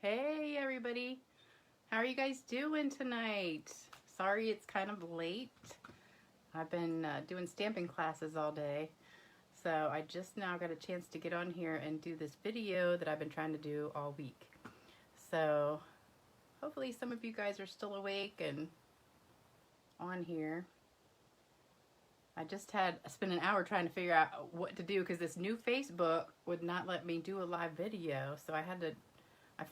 Hey everybody, how are you guys doing tonight? Sorry it's kind of late. I've been doing stamping classes all day, so I just now got a chance to get on here and do this video that I've been trying to do all week. So hopefully some of you guys are still awake and on here. I just had spent an hour trying to figure out what to do because this new Facebook would not let me do a live video, so I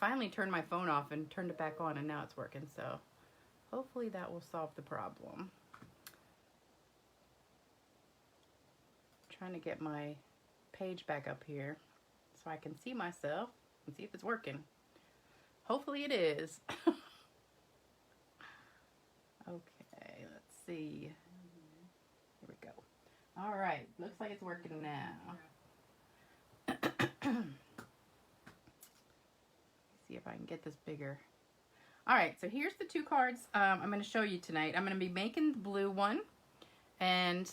finally turned my phone off and turned it back on, and now it's working, so hopefully that will solve the problem. I'm trying to get my page back up here so I can see myself and see if it's working. Hopefully it is. Okay, let's see. Here we go. All right, looks like it's working now. See if I can get this bigger. All right, so here's the two cards I'm going to show you tonight. I'm going to be making the blue one, and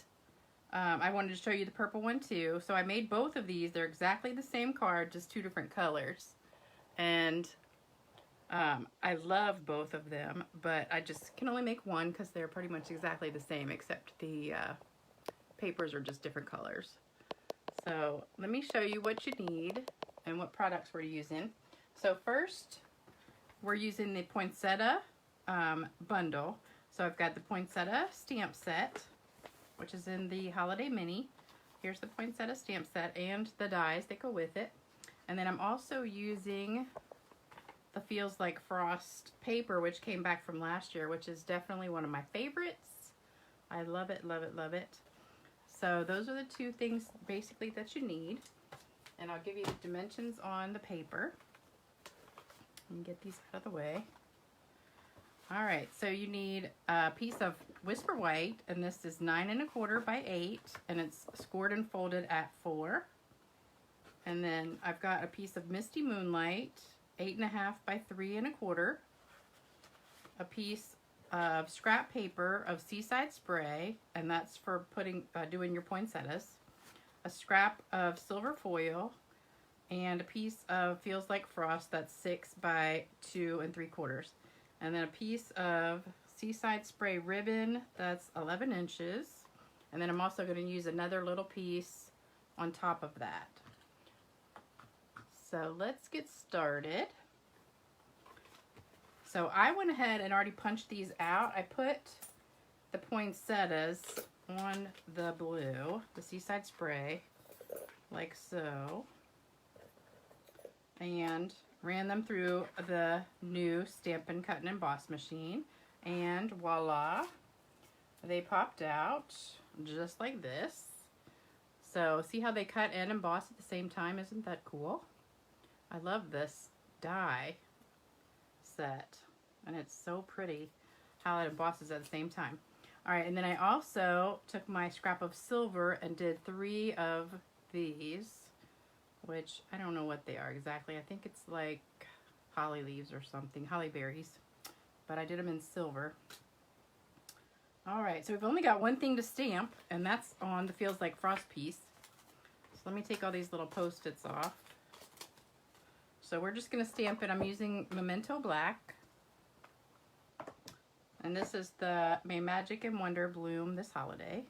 I wanted to show you the purple one too. So I made both of these. They're exactly the same card, just two different colors. And I love both of them, but I just can only make one because they're pretty much exactly the same, except the papers are just different colors. So let me show you what you need and what products we're using. So first, we're using the Poinsettia bundle. So I've got the Poinsettia stamp set, which is in the Holiday Mini. Here's the Poinsettia stamp set and the dies that go with it. And then I'm also using the Feels Like Frost paper, which came back from last year, which is definitely one of my favorites. I love it, love it, love it. So those are the two things basically that you need. And I'll give you the dimensions on the paper. And get these out of the way. All right, so you need a piece of Whisper White, and this is 9 1/4 by 8, and it's scored and folded at 4. And then I've got a piece of Misty Moonlight, 8 1/2 by 3 1/4. A piece of scrap paper of Seaside Spray, and that's for doing your poinsettias. A scrap of silver foil, and a piece of Feels Like Frost that's 6 by 2 3/4. And then a piece of Seaside Spray ribbon that's 11 inches. And then I'm also going to use another little piece on top of that. So let's get started. So I went ahead and already punched these out. I put the poinsettias on the blue, the Seaside Spray, like so, and ran them through the new Stampin' Cut and Emboss machine, and voila, they popped out just like this. So see how they cut and emboss at the same time? Isn't that cool? I love this die set, and it's so pretty how it embosses at the same time. All right, and then I also took my scrap of silver and did 3 of these, which I don't know what they are exactly. I think it's like holly leaves or something, holly berries, but I did them in silver. All right, so we've only got one thing to stamp, and that's on the Feels Like Frost piece. So let me take all these little Post-its off. So we're just gonna stamp it. I'm using Memento Black, and this is the May Magic and Wonder bloom this holiday.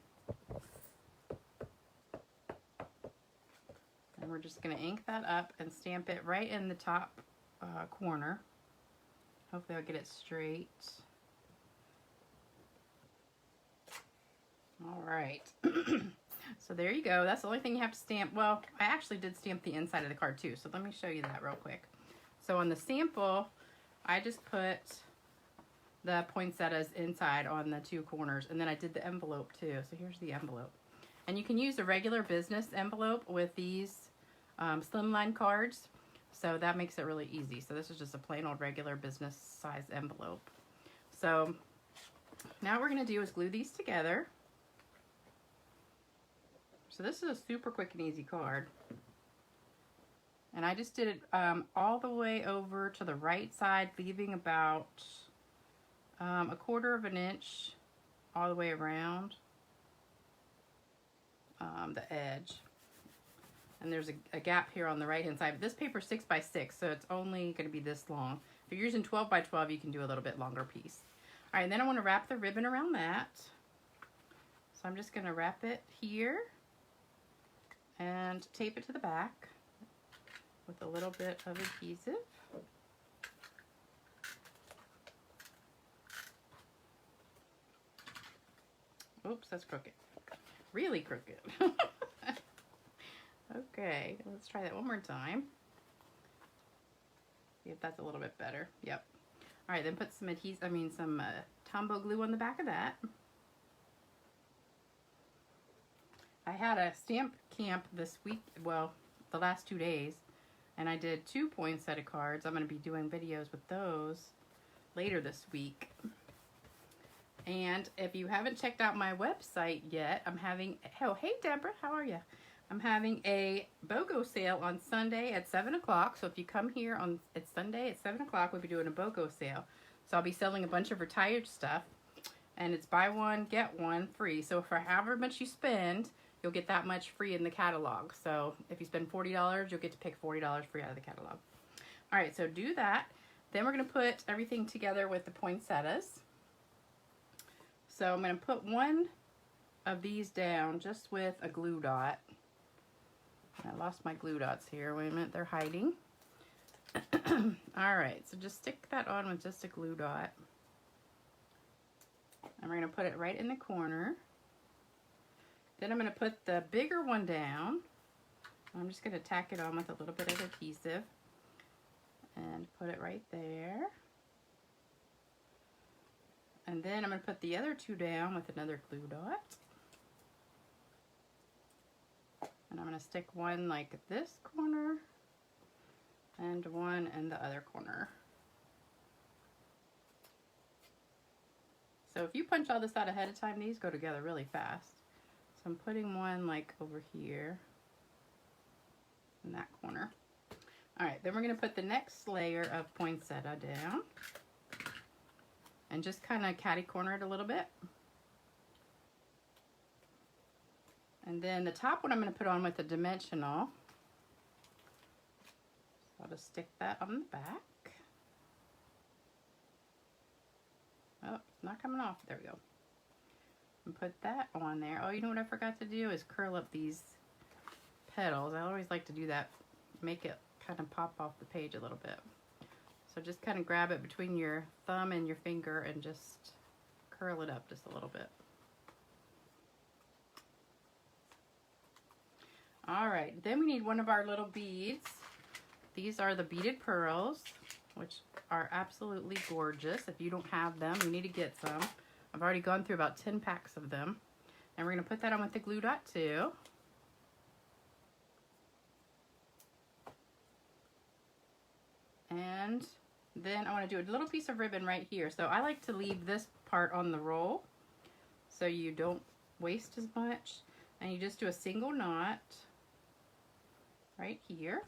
And we're just going to ink that up and stamp it right in the top corner. Hopefully I'll get it straight. All right. So there you go. That's the only thing you have to stamp. Well, I actually did stamp the inside of the card too, so let me show you that real quick. So on the sample, I just put the poinsettias inside on the 2 corners, and then I did the envelope too. So here's the envelope. And you can use a regular business envelope with these slimline cards, so that makes it really easy. So this is just a plain old regular business size envelope. So now what we're going to do is glue these together. So this is a super quick and easy card. And I just did it all the way over to the right side, leaving about 1/4 of an inch all the way around the edge. And there's a gap here on the right hand side. But this paper's 6 by 6, so it's only going to be this long. If you're using 12 by 12, you can do a little bit longer piece. All right, and then I want to wrap the ribbon around that. So I'm just going to wrap it here and tape it to the back with a little bit of adhesive. Oops, that's crooked. Really crooked. Okay, let's try that one more time. See if that's a little bit better. Yep. All right, then put some some Tombow glue on the back of that. I had a stamp camp this week, well, the last 2 days, and I did 2 poinsettia cards. I'm going to be doing videos with those later this week. And if you haven't checked out my website yet, I'm having, oh, hey Deborah, how are you? I'm having a BOGO sale on Sunday at 7 o'clock. So if you come here on it's Sunday at 7 o'clock, we'll be doing a BOGO sale. So I'll be selling a bunch of retired stuff, and it's buy one, get one free. So for however much you spend, you'll get that much free in the catalog. So if you spend $40, you'll get to pick $40 free out of the catalog. All right, so do that. Then we're going to put everything together with the poinsettias. So I'm going to put one of these down just with a glue dot. I lost my glue dots here. Wait a minute, they're hiding. All right, so just stick that on with just a glue dot. And we're going to put it right in the corner. Then I'm going to put the bigger one down. I'm just going to tack it on with a little bit of adhesive and put it right there. And then I'm going to put the other two down with another glue dot. And I'm going to stick one like this corner and one in the other corner. So if you punch all this out ahead of time, these go together really fast. So I'm putting one like over here in that corner. All right, then we're going to put the next layer of poinsettia down and just kind of catty corner it a little bit. And then the top one I'm going to put on with a dimensional. So I'll just stick that on the back. Oh, it's not coming off. There we go. And put that on there. Oh, you know what I forgot to do is curl up these petals. I always like to do that. Make it kind of pop off the page a little bit. So just kind of grab it between your thumb and your finger and just curl it up just a little bit. All right, then we need one of our little beads. These are the beaded pearls, which are absolutely gorgeous. If you don't have them, you need to get some. I've already gone through about 10 packs of them. And we're gonna put that on with the glue dot too. And then I wanna do a little piece of ribbon right here. So I like to leave this part on the roll so you don't waste as much. And you just do a single knot right here.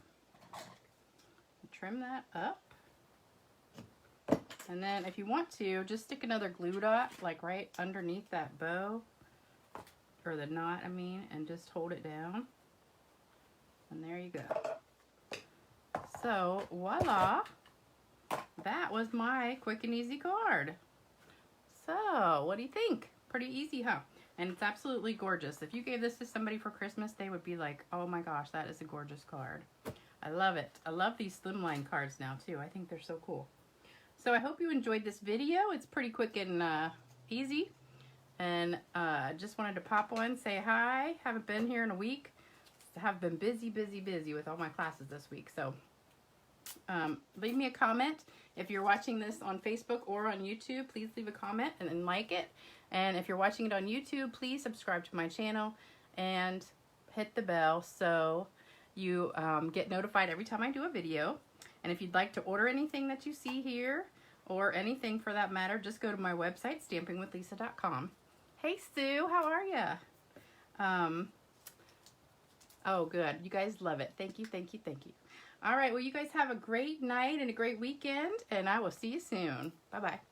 Trim that up. And then if you want to, just stick another glue dot like right underneath that bow, or the knot I mean, and just hold it down. And there you go. So voila, that was my quick and easy card. So what do you think? Pretty easy, huh? And it's absolutely gorgeous. If you gave this to somebody for Christmas, they would be like, oh my gosh, that is a gorgeous card. I love it. I love these slimline cards now too. I think they're so cool. So I hope you enjoyed this video. It's pretty quick and easy. And just wanted to pop on, say hi. Haven't been here in a week. Have been busy with all my classes this week. So leave me a comment. If you're watching this on Facebook or on YouTube, please leave a comment and then like it. And if you're watching it on YouTube, please subscribe to my channel and hit the bell so you get notified every time I do a video. And if you'd like to order anything that you see here, or anything for that matter, just go to my website, stampingwithlisa.com. Hey Sue, how are you? Oh good, you guys love it. Thank you, thank you, thank you. All right, well you guys have a great night and a great weekend, and I will see you soon. Bye-bye.